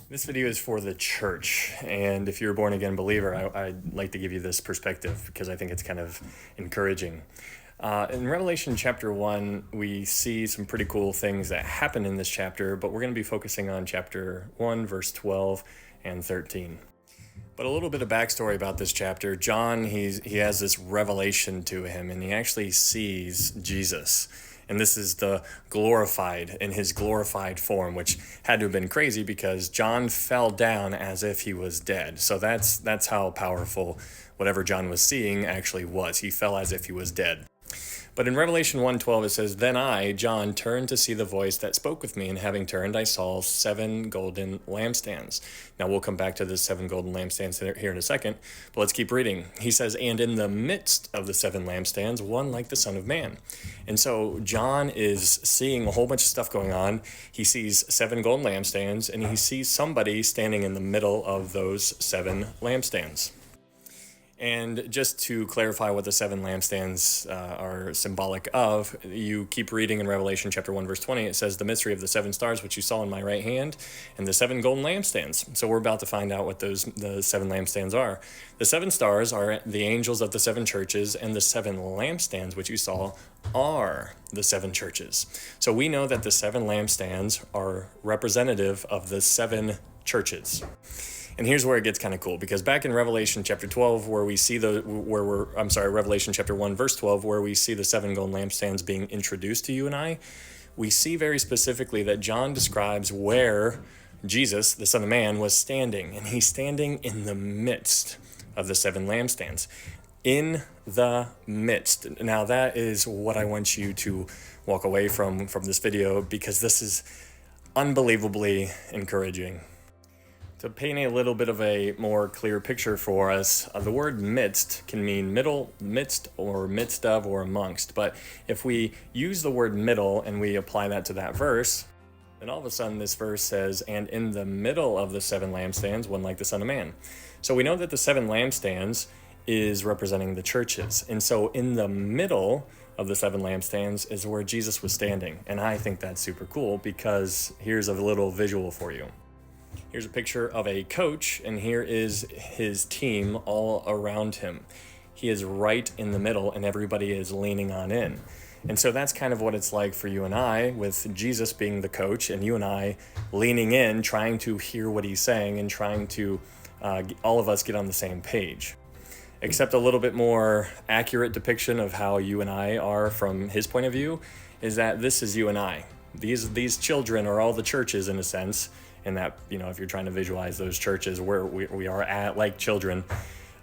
This video is for the church, and if you're a born-again believer, I'd like to give you this perspective because I think it's kind of encouraging. In Revelation chapter 1, we see some pretty cool things that happen in this chapter, but we're going to be focusing on chapter 1, verse 12 and 13. But a little bit of backstory about this chapter. John, he has this revelation to him, and he actually sees Jesus. And this is the glorified, in his glorified form, which had to have been crazy because John fell down as if he was dead. So that's how powerful whatever John was seeing actually was. He fell as if he was dead. But in Revelation 1:12 it says, "Then I, John, turned to see the voice that spoke with me, and having turned I saw 7 golden lampstands." Now we'll come back to the 7 golden lampstands here in a second, but let's keep reading. He says, "And in the midst of the 7 lampstands, one like the Son of Man." And so John is seeing a whole bunch of stuff going on. He sees 7 golden lampstands, and he sees somebody standing in the middle of those 7 lampstands. And just to clarify what the 7 lampstands are symbolic of, you keep reading in Revelation chapter 1, verse 20, it says, "The mystery of the 7 stars which you saw in my right hand, and the 7 golden lampstands." So we're about to find out what the 7 lampstands are. The 7 stars are the angels of the 7 churches, and the 7 lampstands which you saw are the 7 churches. So we know that the 7 lampstands are representative of the 7 churches. And here's where it gets kind of cool, because back in Revelation chapter 12, Revelation chapter 1, verse 12, where we see the 7 golden lampstands being introduced to you and I, we see very specifically that John describes where Jesus, the Son of Man, was standing. And he's standing in the midst of the 7 lampstands. In the midst. Now that is what I want you to walk away from this video, because this is unbelievably encouraging. To paint a little bit of a more clear picture for us, the word midst can mean middle, midst, or midst of, or amongst. But if we use the word middle and we apply that to that verse, then all of a sudden this verse says, "And in the middle of the 7 lampstands, one like the Son of Man." So we know that the 7 lampstands is representing the churches. And so in the middle of the 7 lampstands is where Jesus was standing. And I think that's super cool, because here's a little visual for you. Here's a picture of a coach, and here is his team all around him. He is right in the middle, and everybody is leaning on in. And so that's kind of what it's like for you and I, with Jesus being the coach, and you and I leaning in, trying to hear what he's saying, and trying to all of us get on the same page. Except a little bit more accurate depiction of how you and I are from his point of view is that this is you and I. These children are all the churches, in a sense. And that, if you're trying to visualize those churches where we are at, like children,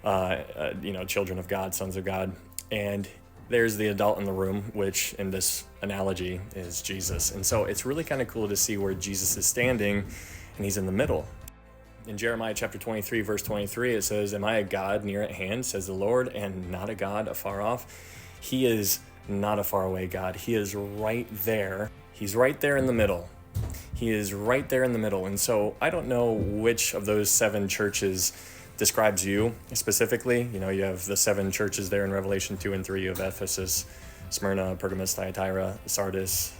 children of God, sons of God. And there's the adult in the room, which in this analogy is Jesus. And so it's really kind of cool to see where Jesus is standing, and he's in the middle. In Jeremiah chapter 23, verse 23, it says, "Am I a God near at hand, says the Lord, and not a God afar off?" He is not a faraway God. He is right there. He's right there in the middle. He is right there in the middle. And so I don't know which of those 7 churches describes you specifically. You have the 7 churches there in Revelation 2 and 3. You have Ephesus, Smyrna, Pergamos, Thyatira, Sardis,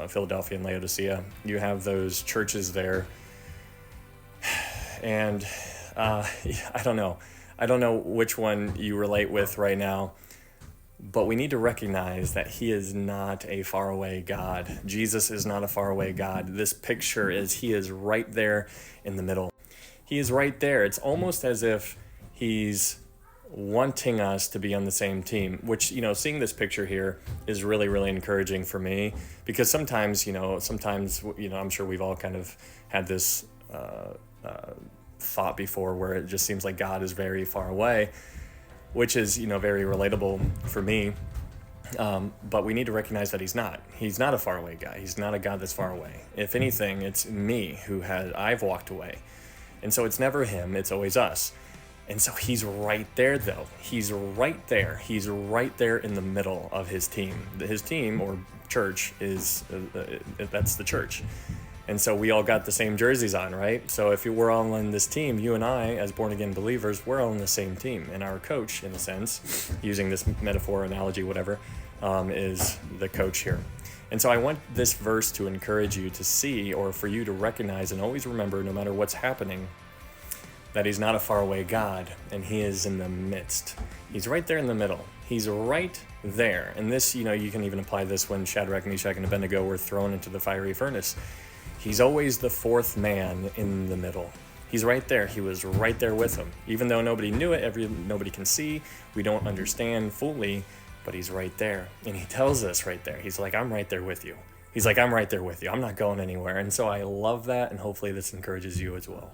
Philadelphia, and Laodicea. You have those churches there. And I don't know. I don't know which one you relate with right now. But we need to recognize that he is not a faraway God. Jesus is not a faraway God. This picture is he is right there in the middle. He is right there. It's almost as if he's wanting us to be on the same team, which, seeing this picture here is really, really encouraging for me, because sometimes, I'm sure we've all kind of had this thought before where it just seems like God is very far away, which is, very relatable for me. But we need to recognize that he's not. He's not a faraway guy. He's not a God that's far away. If anything, it's me I've walked away. And so it's never him, it's always us. And so he's right there, though. He's right there. He's right there in the middle of his team. His team, or church, is that's the church. And so we all got the same jerseys on, right? So if we're all on this team, you and I, as born-again believers, we're all on the same team. And our coach, in a sense, using this metaphor, analogy, whatever, is the coach here. And so I want this verse to encourage you to see, or for you to recognize and always remember, no matter what's happening, that he's not a faraway God, and he is in the midst. He's right there in the middle. He's right there. And this, you can even apply this when Shadrach, Meshach, and Abednego were thrown into the fiery furnace. He's always the fourth man in the middle. He's right there. He was right there with them. Even though nobody knew it, nobody can see, we don't understand fully, but he's right there. And he tells us right there. He's like, I'm right there with you. He's like, I'm right there with you. I'm not going anywhere. And so I love that, and hopefully this encourages you as well.